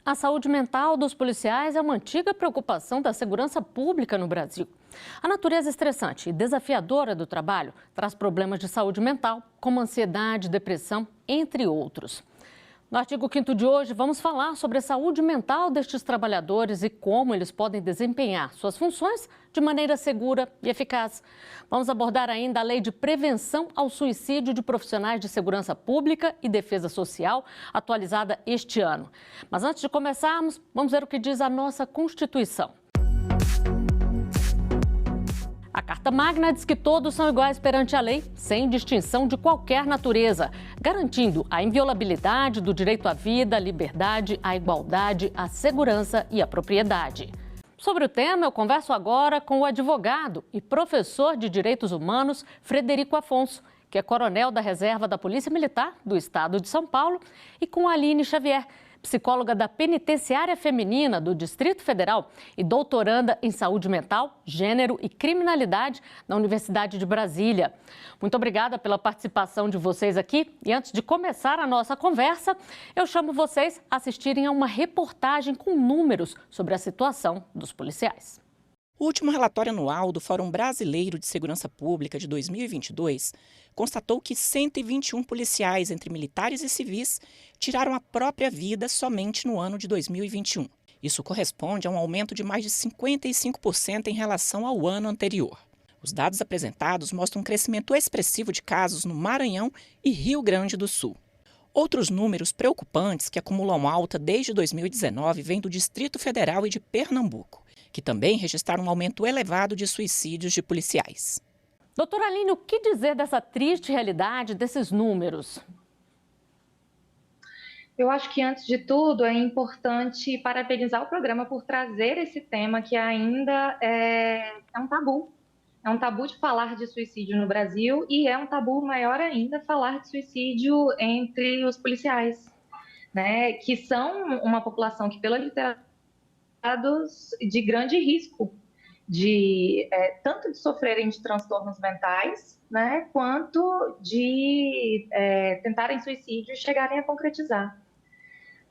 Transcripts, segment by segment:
A saúde mental dos policiais é uma antiga preocupação da segurança pública no Brasil. A natureza estressante e desafiadora do trabalho traz problemas de saúde mental, como ansiedade, depressão, entre outros. No artigo 5º de hoje, vamos falar sobre a saúde mental destes trabalhadores e como eles podem desempenhar suas funções de maneira segura e eficaz. Vamos abordar ainda a Lei de Prevenção ao Suicídio de Profissionais de Segurança Pública e Defesa Social, atualizada este ano. Mas antes de começarmos, vamos ver o que diz a nossa Constituição. A Carta Magna diz que todos são iguais perante a lei, sem distinção de qualquer natureza, garantindo a inviolabilidade do direito à vida, à liberdade, à igualdade, à segurança e à propriedade. Sobre o tema, eu converso agora com o advogado e professor de Direitos Humanos, Frederico Afonso, que é coronel da Reserva da Polícia Militar do Estado de São Paulo, e com a Aline Xavier, psicóloga da Penitenciária Feminina do Distrito Federal e doutoranda em Saúde Mental, Gênero e Criminalidade na Universidade de Brasília. Muito obrigada pela participação de vocês aqui. E antes de começar a nossa conversa, eu chamo vocês a assistirem a uma reportagem com números sobre a situação dos policiais. O último relatório anual do Fórum Brasileiro de Segurança Pública de 2022 constatou que 121 policiais, entre militares e civis, tiraram a própria vida somente no ano de 2021. Isso corresponde a um aumento de mais de 55% em relação ao ano anterior. Os dados apresentados mostram um crescimento expressivo de casos no Maranhão e Rio Grande do Sul. Outros números preocupantes que acumulam alta desde 2019 vêm do Distrito Federal e de Pernambuco, que também registraram um aumento elevado de suicídios de policiais. Doutora Aline, o que dizer dessa triste realidade, desses números? Eu acho que, antes de tudo, é importante parabenizar o programa por trazer esse tema que ainda é um tabu. É um tabu de falar de suicídio no Brasil e é um tabu maior ainda falar de suicídio entre os policiais, né? Que são uma população que, pela literatura, de grande risco de tanto de sofrerem de transtornos mentais, né, quanto de tentarem suicídio e chegarem a concretizar.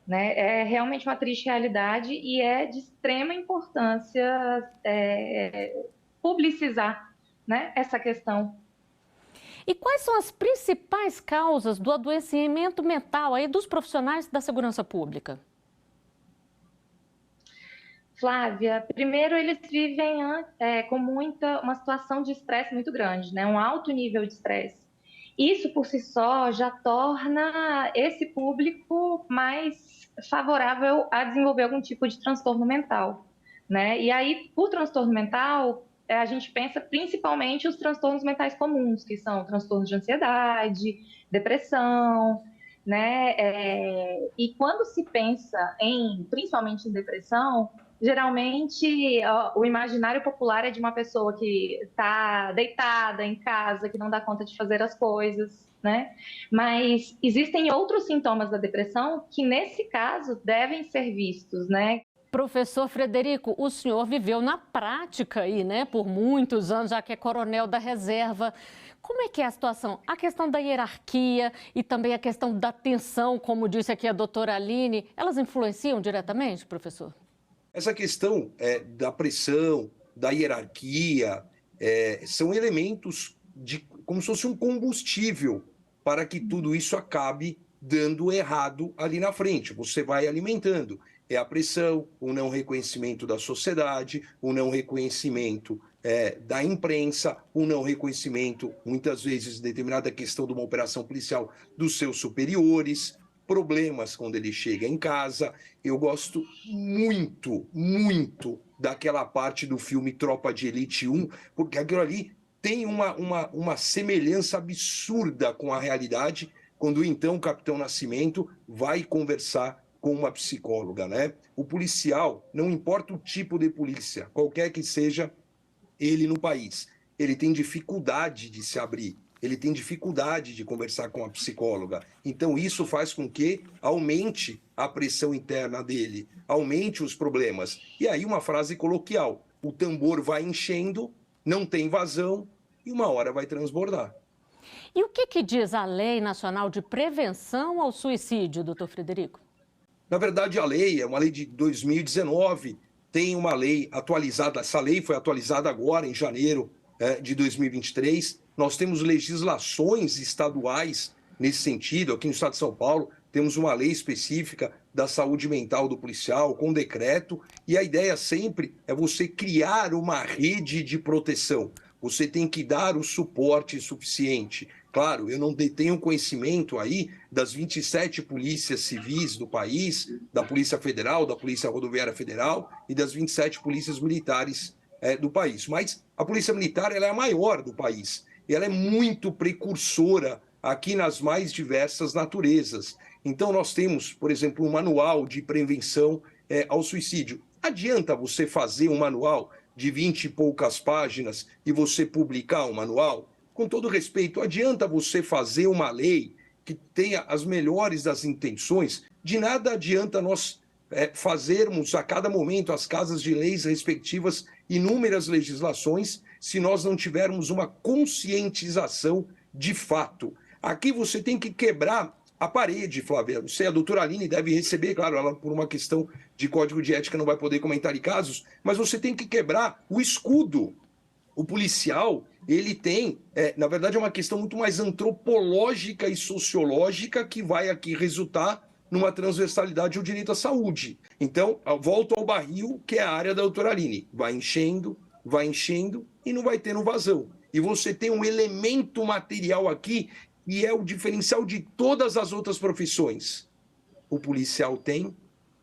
Né? É realmente uma triste realidade e é de extrema importância publicizar, né, essa questão. E quais são as principais causas do adoecimento mental aí dos profissionais da segurança pública? Flávia, primeiro eles vivem com uma situação de estresse muito grande, né? Um alto nível de estresse. Isso por si só já torna esse público mais favorável a desenvolver algum tipo de transtorno mental, né? E aí, por transtorno mental, a gente pensa principalmente os transtornos mentais comuns, que são transtornos de ansiedade, depressão, né? E quando se pensa principalmente em depressão, geralmente, o imaginário popular é de uma pessoa que está deitada em casa, que não dá conta de fazer as coisas, né? Mas existem outros sintomas da depressão que, nesse caso, devem ser vistos, né? Professor Frederico, o senhor viveu na prática aí, né, por muitos anos, já que é coronel da reserva. Como é que é a situação? A questão da hierarquia e também a questão da tensão, como disse aqui a doutora Aline, elas influenciam diretamente, professor? Essa questão da pressão, da hierarquia, são elementos como se fosse um combustível para que tudo isso acabe dando errado ali na frente. Você vai alimentando. É a pressão, o não reconhecimento da sociedade, o não reconhecimento da imprensa, o não reconhecimento, muitas vezes, determinada questão de uma operação policial dos seus superiores, problemas quando ele chega em casa. Eu gosto muito, muito daquela parte do filme Tropa de Elite 1, porque aquilo ali tem uma semelhança absurda com a realidade, quando então o Capitão Nascimento vai conversar com uma psicóloga, né? O policial, não importa o tipo de polícia, qualquer que seja ele no país, ele tem dificuldade de se abrir. Ele tem dificuldade de conversar com a psicóloga. Então, isso faz com que aumente a pressão interna dele, aumente os problemas. E aí, uma frase coloquial: o tambor vai enchendo, não tem vazão e uma hora vai transbordar. E o que diz a Lei Nacional de Prevenção ao Suicídio, doutor Frederico? Na verdade, a lei é uma lei de 2019, tem uma lei atualizada, essa lei foi atualizada agora, em janeiro de 2023. Nós temos legislações estaduais nesse sentido. Aqui no estado de São Paulo, temos uma lei específica da saúde mental do policial, com decreto, e a ideia sempre é você criar uma rede de proteção. Você tem que dar o suporte suficiente. Claro, eu não detenho conhecimento aí das 27 polícias civis do país, da Polícia Federal, da Polícia Rodoviária Federal e das 27 polícias militares do país. Mas a Polícia Militar ela é a maior do país. E ela é muito precursora aqui nas mais diversas naturezas. Então, nós temos, por exemplo, um manual de prevenção ao suicídio. Adianta você fazer um manual de 20 e poucas páginas e você publicar um manual? Com todo respeito, adianta você fazer uma lei que tenha as melhores das intenções? De nada adianta nós fazermos a cada momento as casas de leis respectivas inúmeras legislações se nós não tivermos uma conscientização de fato. Aqui você tem que quebrar a parede, Flávia. Você, a doutora Aline, deve receber, claro, ela por uma questão de código de ética não vai poder comentar em casos, mas você tem que quebrar o escudo. O policial, ele tem, na verdade, é uma questão muito mais antropológica e sociológica que vai aqui resultar numa transversalidade ao direito à saúde. Então, volto ao barril, que é a área da doutora Aline. Vai enchendo e não vai tendo vazão. E você tem um elemento material aqui e é o diferencial de todas as outras profissões. O policial tem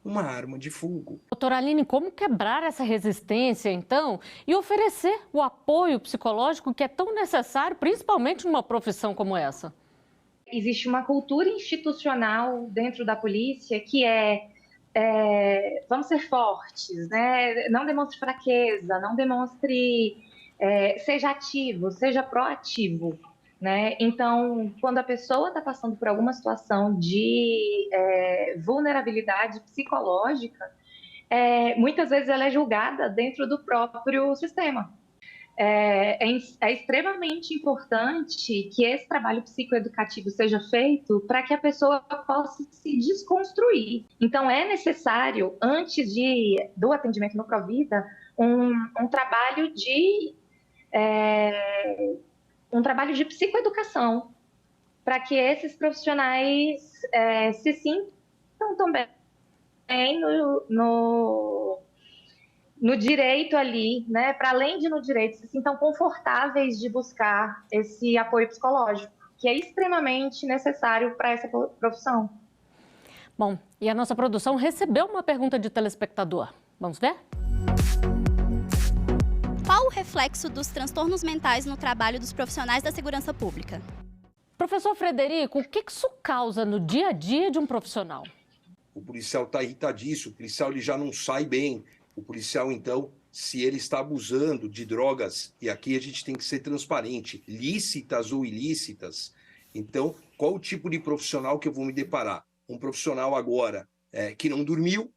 uma arma de fogo. Doutora Aline, como quebrar essa resistência, então, e oferecer o apoio psicológico que é tão necessário, principalmente numa profissão como essa? Existe uma cultura institucional dentro da polícia que vamos ser fortes, né? Não demonstre fraqueza, não demonstre, seja ativo, seja proativo. Né? Então, quando a pessoa está passando por alguma situação de vulnerabilidade psicológica, muitas vezes ela é julgada dentro do próprio sistema. É extremamente importante que esse trabalho psicoeducativo seja feito para que a pessoa possa se desconstruir. Então, é necessário, antes do atendimento no Provida, um trabalho de psicoeducação, para que esses profissionais se sintam também no direito ali, né? Para além de no direito, se sintam confortáveis de buscar esse apoio psicológico, que é extremamente necessário para essa profissão. Bom, e a nossa produção recebeu uma pergunta de telespectador. Vamos ver? Qual o reflexo dos transtornos mentais no trabalho dos profissionais da segurança pública? Professor Frederico, o que isso causa no dia a dia de um profissional? O policial está irritadíssimo, o policial ele já não sai bem. O policial, então, se ele está abusando de drogas, e aqui a gente tem que ser transparente, lícitas ou ilícitas, então, qual o tipo de profissional que eu vou me deparar? Um profissional agora que não dormiu,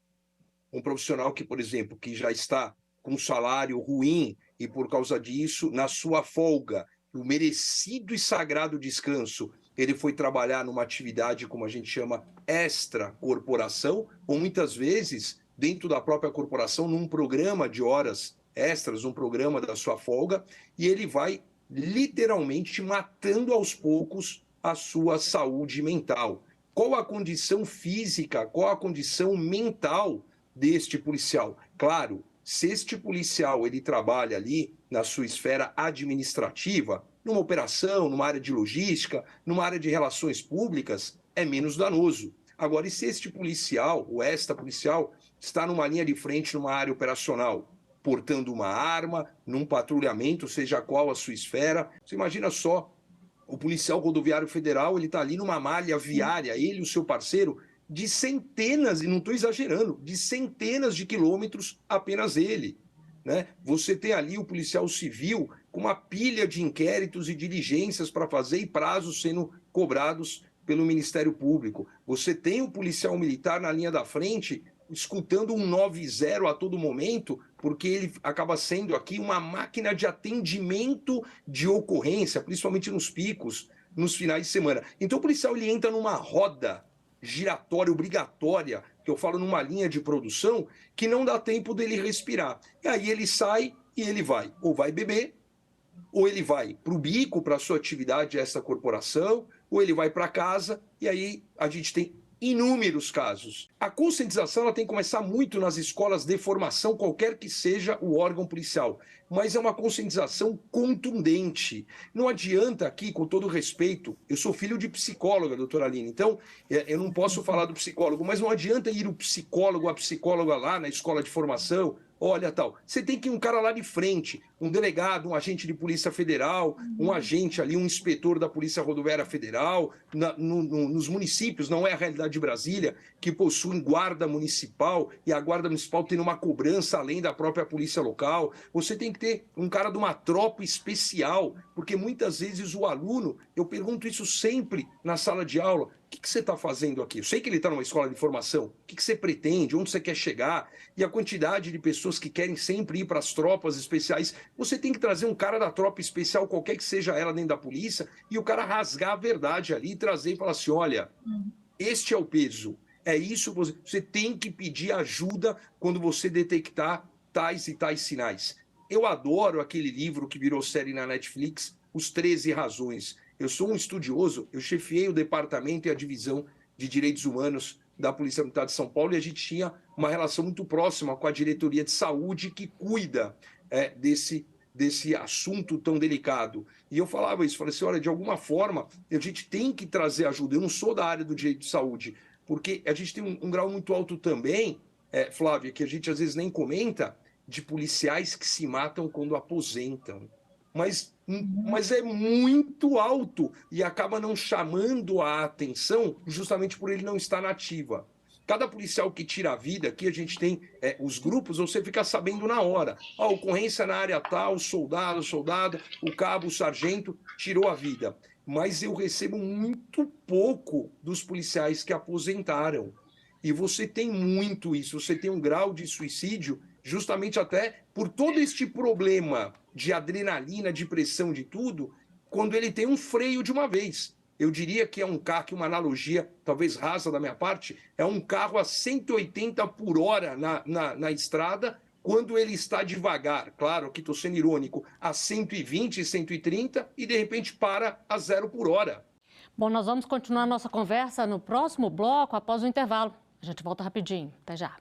um profissional que, por exemplo, que já está com um salário ruim e, por causa disso, na sua folga, o merecido e sagrado descanso, ele foi trabalhar numa atividade, como a gente chama, extra-corporação, ou muitas vezes, dentro da própria corporação, num programa de horas extras, um programa da sua folga, e ele vai literalmente matando aos poucos a sua saúde mental. Qual a condição física, qual a condição mental deste policial? Claro, se este policial ele trabalha ali na sua esfera administrativa, numa operação, numa área de logística, numa área de relações públicas, é menos danoso. Agora, e se este policial, ou esta policial, está numa linha de frente, numa área operacional, portando uma arma, num patrulhamento, seja qual a sua esfera, você imagina só, o policial rodoviário federal, ele está ali numa malha viária, ele e o seu parceiro, de centenas, e não estou exagerando, de centenas de quilômetros apenas ele. Né? Você tem ali o policial civil com uma pilha de inquéritos e diligências para fazer e prazos sendo cobrados pelo Ministério Público. Você tem o policial militar na linha da frente, escutando um 90 a todo momento, porque ele acaba sendo aqui uma máquina de atendimento de ocorrência, principalmente nos picos, nos finais de semana. Então o policial ele entra numa roda giratória obrigatória, que eu falo numa linha de produção, que não dá tempo dele respirar. E aí ele sai e ele vai, ou vai beber, ou ele vai para o bico, para a sua atividade, essa corporação, ou ele vai para casa, e aí a gente tem inúmeros casos. A conscientização ela tem que começar muito nas escolas de formação, qualquer que seja o órgão policial, mas é uma conscientização contundente. Não adianta aqui, com todo respeito, eu sou filho de psicóloga, doutora Aline, então eu não posso falar do psicólogo, mas não adianta ir o psicólogo, a psicóloga lá na escola de formação, olha tal, você tem que ir um cara lá de frente, um delegado, um agente de polícia federal, um agente ali, um inspetor da Polícia Rodoviária Federal, nos municípios, não é a realidade de Brasília, que possuem guarda municipal, e a guarda municipal tem uma cobrança além da própria polícia local. Você tem que ter um cara de uma tropa especial, porque muitas vezes o aluno, eu pergunto isso sempre na sala de aula, o que você está fazendo aqui? Eu sei que ele está numa escola de formação. O que você pretende? Onde você quer chegar? E a quantidade de pessoas que querem sempre ir para as tropas especiais. Você tem que trazer um cara da tropa especial, qualquer que seja ela dentro da polícia, e o cara rasgar a verdade ali e trazer e falar assim, olha, este é o peso. É isso que você tem que pedir ajuda quando você detectar tais e tais sinais. Eu adoro aquele livro que virou série na Netflix, Os 13 Razões. Eu sou um estudioso, eu chefiei o departamento e a divisão de direitos humanos da Polícia Militar de São Paulo e a gente tinha uma relação muito próxima com a diretoria de saúde que cuida desse assunto tão delicado. E eu falava isso, falei assim, olha, de alguma forma a gente tem que trazer ajuda. Eu não sou da área do direito de saúde, porque a gente tem um grau muito alto também, Flávia, que a gente às vezes nem comenta, de policiais que se matam quando aposentam. Mas é muito alto e acaba não chamando a atenção justamente por ele não estar na ativa. Cada policial que tira a vida, aqui a gente tem os grupos, você fica sabendo na hora. A ocorrência na área tal, soldado, o cabo, o sargento, tirou a vida. Mas eu recebo muito pouco dos policiais que aposentaram. E você tem muito isso, você tem um grau de suicídio justamente até por todo este problema de adrenalina, de pressão, de tudo, quando ele tem um freio de uma vez. Eu diria que é um carro, que uma analogia, talvez rasa da minha parte, é um carro a 180 por hora na estrada, quando ele está devagar, claro, aqui estou sendo irônico, a 120, 130 e de repente para a 0 por hora. Bom, nós vamos continuar nossa conversa no próximo bloco, após o intervalo. A gente volta rapidinho. Até já.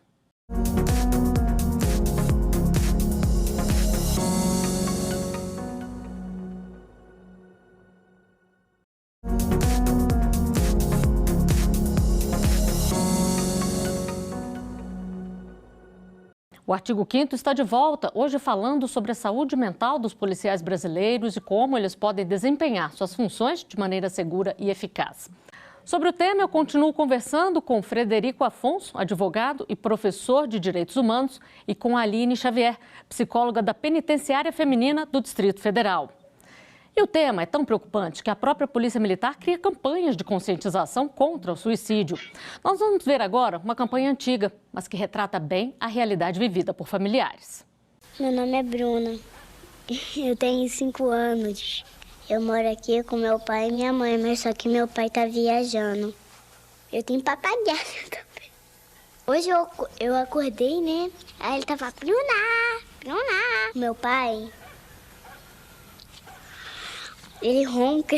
O artigo 5º está de volta, hoje falando sobre a saúde mental dos policiais brasileiros e como eles podem desempenhar suas funções de maneira segura e eficaz. Sobre o tema, eu continuo conversando com Frederico Afonso, advogado e professor de Direitos Humanos, e com Aline Xavier, psicóloga da Penitenciária Feminina do Distrito Federal. E o tema é tão preocupante que a própria Polícia Militar cria campanhas de conscientização contra o suicídio. Nós vamos ver agora uma campanha antiga, mas que retrata bem a realidade vivida por familiares. Meu nome é Bruna, eu tenho 5 anos. Eu moro aqui com meu pai e minha mãe, mas só que meu pai tá viajando. Eu tenho papagaio também. Hoje eu acordei, né? Aí ele tava, Bruna. Meu pai, ele ronca.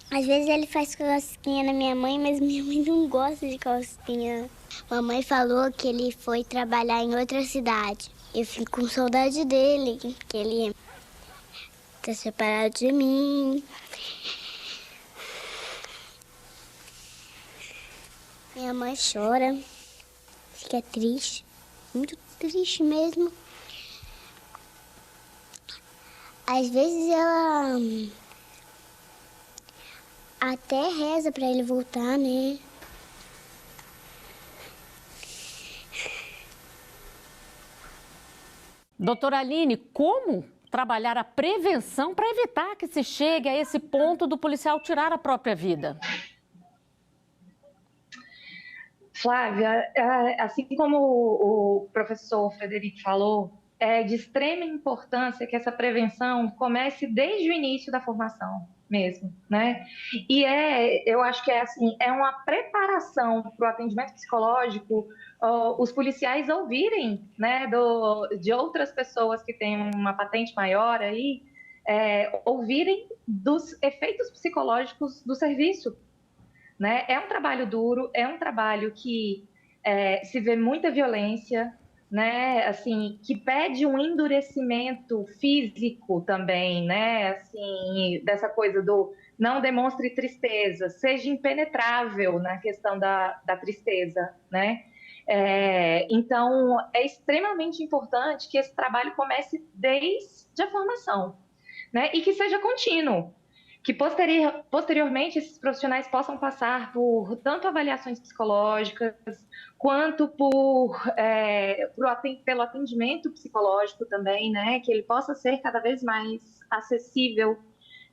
Às vezes ele faz cosquinha na minha mãe, mas minha mãe não gosta de cosquinha. Mamãe falou que ele foi trabalhar em outra cidade. Eu fico com saudade dele, que ele tá separado de mim. Minha mãe chora, fica triste, muito triste mesmo. Às vezes ela até reza pra ele voltar, né? Doutora Aline, como trabalhar a prevenção para evitar que se chegue a esse ponto do policial tirar a própria vida? Flávia, assim como o professor Frederico falou, é de extrema importância que essa prevenção comece desde o início da formação mesmo, né? E eu acho que assim, é uma preparação para o atendimento psicológico, os policiais ouvirem, né, de outras pessoas que têm uma patente maior aí, ouvirem dos efeitos psicológicos do serviço, né? É um trabalho duro, é um trabalho que se vê muita violência, né? Assim, que pede um endurecimento físico também, né? Assim, dessa coisa do não demonstre tristeza, seja impenetrável na questão da tristeza, né? Então, é extremamente importante que esse trabalho comece desde a formação, né? E que seja contínuo, que posteriormente esses profissionais possam passar por tanto avaliações psicológicas quanto pelo atendimento psicológico também, né? Que ele possa ser cada vez mais acessível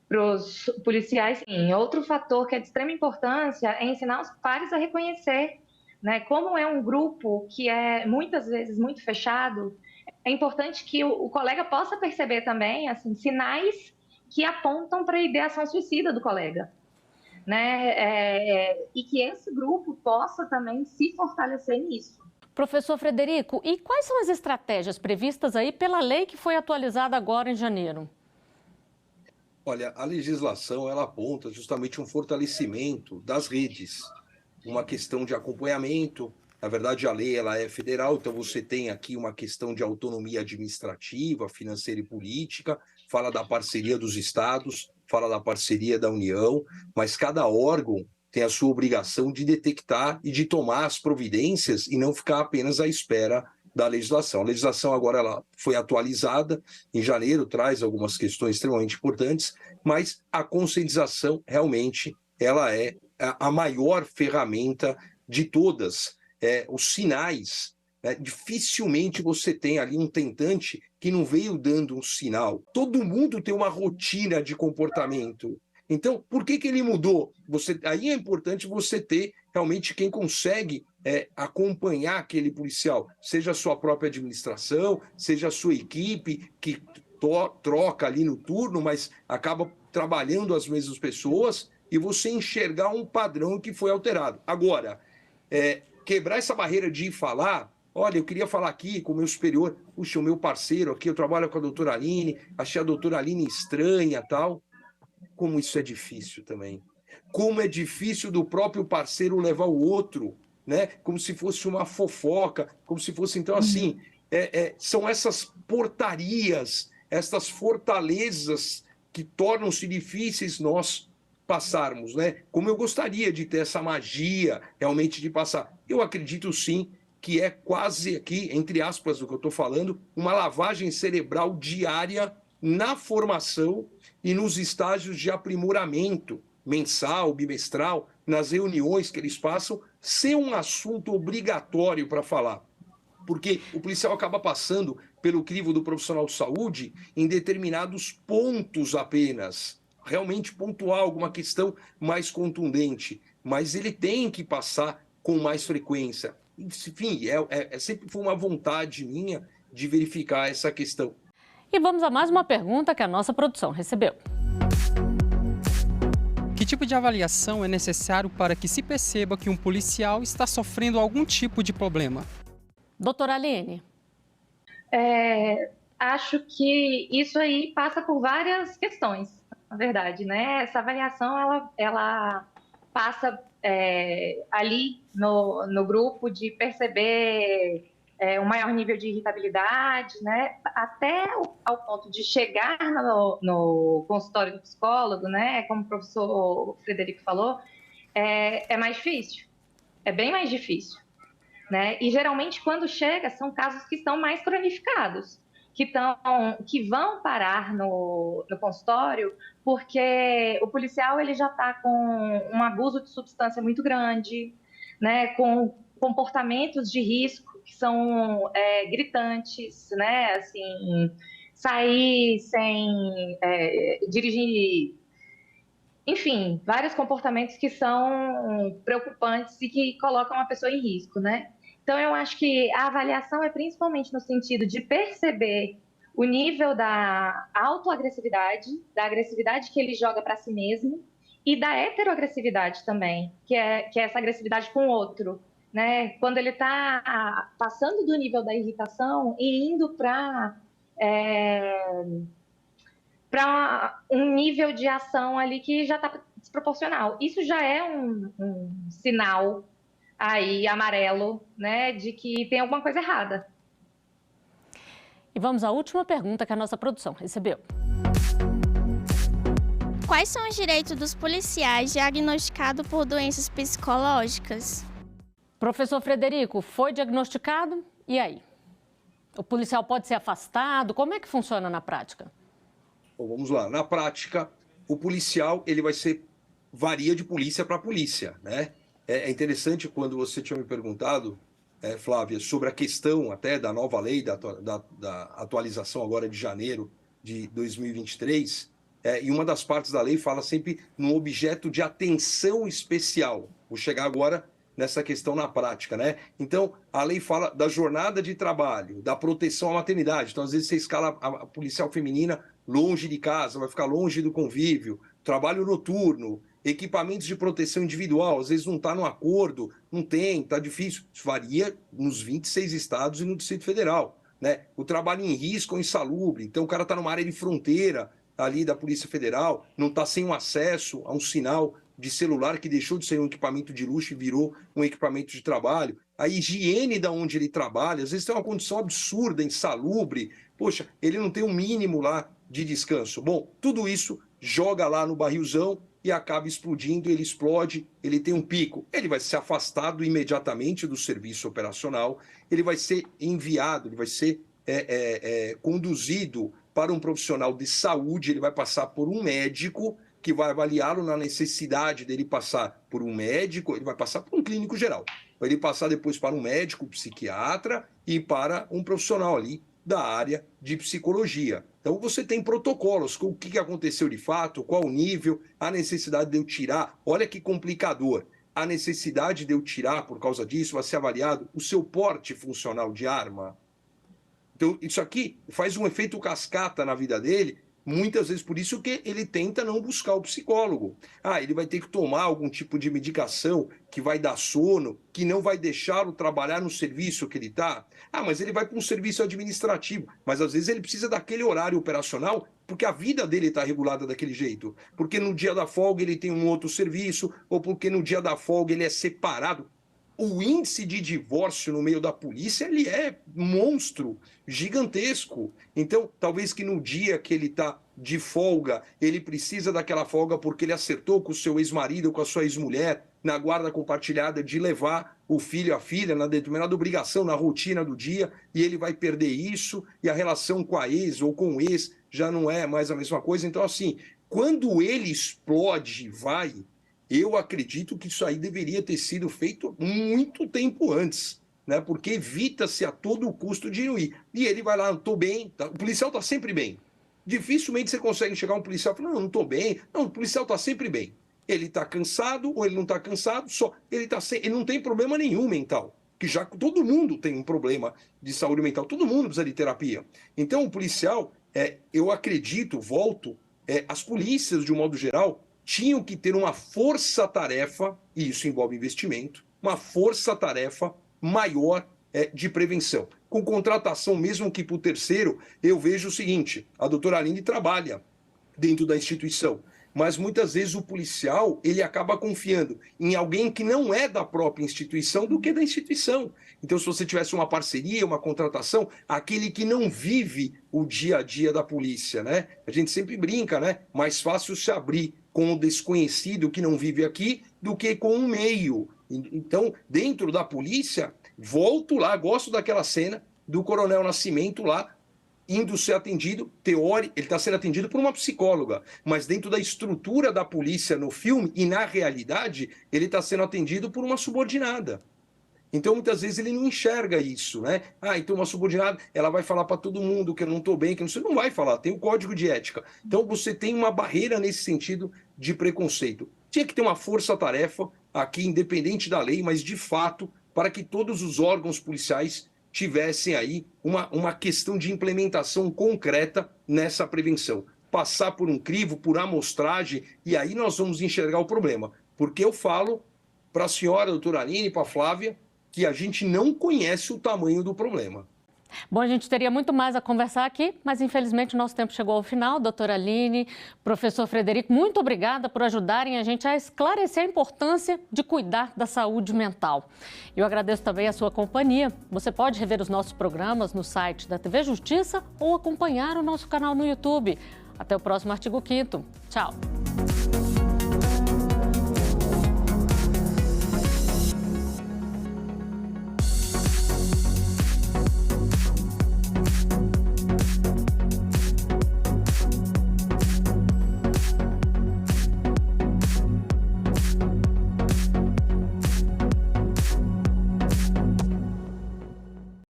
para os policiais. Sim, outro fator que é de extrema importância é ensinar os pares a reconhecer, né? Como é um grupo que é muitas vezes muito fechado, é importante que o colega possa perceber também, assim, sinais que apontam para a ideação suicida do colega, né? E que esse grupo possa também se fortalecer nisso. Professor Frederico, e quais são as estratégias previstas aí pela lei que foi atualizada agora em janeiro? Olha, a legislação ela aponta justamente um fortalecimento das redes, uma questão de acompanhamento. Na verdade, a lei ela é federal, então você tem aqui uma questão de autonomia administrativa, financeira e política, fala da parceria dos estados, fala da parceria da União, mas cada órgão tem a sua obrigação de detectar e de tomar as providências e não ficar apenas à espera da legislação. A legislação agora ela foi atualizada em janeiro, traz algumas questões extremamente importantes, mas a conscientização realmente ela é a maior ferramenta de todas. Os sinais, né? Dificilmente você tem ali um tentante que não veio dando um sinal. Todo mundo tem uma rotina de comportamento. Então, por que ele mudou? Aí é importante você ter realmente quem consegue acompanhar aquele policial, seja a sua própria administração, seja a sua equipe que troca ali no turno, mas acaba trabalhando as mesmas pessoas e você enxergar um padrão que foi alterado. Agora, quebrar essa barreira de ir falar, olha, eu queria falar aqui com o meu superior, puxa, o meu parceiro aqui, eu trabalho com a doutora Aline, achei a doutora Aline estranha, tal. Como isso é difícil também. Como é difícil do próprio parceiro levar o outro, né? Como se fosse uma fofoca, como se fosse, então, assim, são essas portarias, essas fortalezas que tornam-se difíceis nós passarmos, né? Como eu gostaria de ter essa magia realmente de passar. Eu acredito sim que é quase aqui, entre aspas, do que eu estou falando, uma lavagem cerebral diária na formação e nos estágios de aprimoramento mensal, bimestral, nas reuniões que eles passam, ser um assunto obrigatório para falar. Porque o policial acaba passando pelo crivo do profissional de saúde em determinados pontos apenas, realmente pontuar alguma questão mais contundente, mas ele tem que passar com mais frequência. Enfim, sempre foi uma vontade minha de verificar essa questão. E vamos a mais uma pergunta que a nossa produção recebeu. Que tipo de avaliação é necessário para que se perceba que um policial está sofrendo algum tipo de problema? Doutora Aline. Acho que isso aí passa por várias questões, na verdade, né? Essa avaliação, ela passa ali no grupo de perceber um maior nível de irritabilidade, né? Até ao ponto de chegar no consultório do psicólogo, né? Como o professor Frederico falou, é mais difícil, é bem mais difícil, né? E geralmente quando chega são casos que estão mais cronificados, que vão parar no consultório porque o policial ele já está com um abuso de substância muito grande, né? Com comportamentos de risco que são gritantes, né? Assim, sair sem dirigir, enfim, vários comportamentos que são preocupantes e que colocam a pessoa em risco, né? Então, eu acho que a avaliação é principalmente no sentido de perceber o nível da autoagressividade, da agressividade que ele joga para si mesmo e da heteroagressividade também, que é essa agressividade com o outro, né? Quando ele está passando do nível da irritação e indo para um nível de ação ali que já está desproporcional. Isso já é um sinal aí amarelo, né, de que tem alguma coisa errada. E vamos à última pergunta que a nossa produção recebeu. Quais são os direitos dos policiais diagnosticados por doenças psicológicas? Professor Frederico, foi diagnosticado? E aí? O policial pode ser afastado? Como é que funciona na prática? Bom, vamos lá. Na prática, o policial ele varia de polícia para polícia, né? É interessante quando você tinha me perguntado, Flávia, sobre a questão até da nova lei, da atualização agora de janeiro de 2023, e uma das partes da lei fala sempre num objeto de atenção especial. Vou chegar agora nessa questão na prática, né? Então, a lei fala da jornada de trabalho, da proteção à maternidade. Então, às vezes, você escala a policial feminina longe de casa, vai ficar longe do convívio, trabalho noturno, equipamentos de proteção individual, às vezes não está no acordo, não tem, está difícil. Isso varia nos 26 estados e no Distrito Federal, né? O trabalho em risco ou insalubre, então o cara está numa área de fronteira ali da Polícia Federal, não está sem um acesso a um sinal de celular que deixou de ser um equipamento de luxo e virou um equipamento de trabalho. A higiene da onde ele trabalha, às vezes tem uma condição absurda, insalubre, poxa, ele não tem um mínimo lá de descanso. Bom, tudo isso joga lá no barrilzão e acaba explodindo, ele explode, ele tem um pico. Ele vai ser afastado imediatamente do serviço operacional, ele vai ser enviado, ele vai ser conduzido para um profissional de saúde, ele vai passar por um médico que vai avaliá-lo na necessidade dele passar por um médico, ele vai passar por um clínico geral. Vai ele passar depois para um médico, psiquiatra e para um profissional ali da área de psicologia. Então você tem protocolos, o que aconteceu de fato, qual o nível, a necessidade de eu tirar, olha que complicador, a necessidade de eu tirar por causa disso vai ser avaliado o seu porte funcional de arma. Então isso aqui faz um efeito cascata na vida dele, muitas vezes por isso que ele tenta não buscar o psicólogo. Ele vai ter que tomar algum tipo de medicação que vai dar sono, que não vai deixá-lo trabalhar no serviço que ele está. Mas ele vai para um serviço administrativo. Mas às vezes ele precisa daquele horário operacional porque a vida dele está regulada daquele jeito. Porque no dia da folga ele tem um outro serviço, ou porque no dia da folga ele é separado. O índice de divórcio no meio da polícia ele é monstro, gigantesco. Então, talvez que no dia que ele está de folga, ele precisa daquela folga porque ele acertou com o seu ex-marido, com a sua ex-mulher, na guarda compartilhada de levar o filho, a filha, na determinada obrigação, na rotina do dia, e ele vai perder isso, e a relação com a ex ou com o ex já não é mais a mesma coisa. Então, assim, quando ele explode, eu acredito que isso aí deveria ter sido feito muito tempo antes, né? Porque evita-se a todo custo de ir. E ele vai lá, não estou bem, tá? O policial está sempre bem. Dificilmente você consegue chegar um policial e falar, não estou bem. Não, o policial está sempre bem. Ele está cansado ou ele não está cansado, ele não tem problema nenhum mental. Que já todo mundo tem um problema de saúde mental, todo mundo precisa de terapia. Então o policial, eu acredito, as polícias de um modo geral, tinham que ter uma força-tarefa, e isso envolve investimento, uma força-tarefa maior de prevenção. Com contratação, mesmo que por terceiro, eu vejo o seguinte, a doutora Aline trabalha dentro da instituição, mas muitas vezes o policial ele acaba confiando em alguém que não é da própria instituição do que da instituição. Então, se você tivesse uma parceria, uma contratação, aquele que não vive o dia a dia da polícia, né? A gente sempre brinca, né? Mais fácil se abrir com o desconhecido que não vive aqui do que com um meio. Então, dentro da polícia, volto lá, gosto daquela cena do Coronel Nascimento lá, indo ser atendido, ele está sendo atendido por uma psicóloga, mas dentro da estrutura da polícia no filme e na realidade, ele está sendo atendido por uma subordinada. Então, muitas vezes, ele não enxerga isso, né? Então uma subordinada, ela vai falar para todo mundo que eu não estou bem, que não vai falar, tem o código de ética. Então, você tem uma barreira nesse sentido de preconceito. Tinha que ter uma força-tarefa aqui, independente da lei, mas, de fato, para que todos os órgãos policiais tivessem aí uma questão de implementação concreta nessa prevenção. Passar por um crivo, por amostragem, e aí nós vamos enxergar o problema. Porque eu falo para a senhora, doutora Aline, para a Flávia, que a gente não conhece o tamanho do problema. Bom, a gente teria muito mais a conversar aqui, mas infelizmente o nosso tempo chegou ao final. Doutora Aline, professor Frederico, muito obrigada por ajudarem a gente a esclarecer a importância de cuidar da saúde mental. Eu agradeço também a sua companhia. Você pode rever os nossos programas no site da TV Justiça ou acompanhar o nosso canal no YouTube. Até o próximo Artigo 5º. Tchau.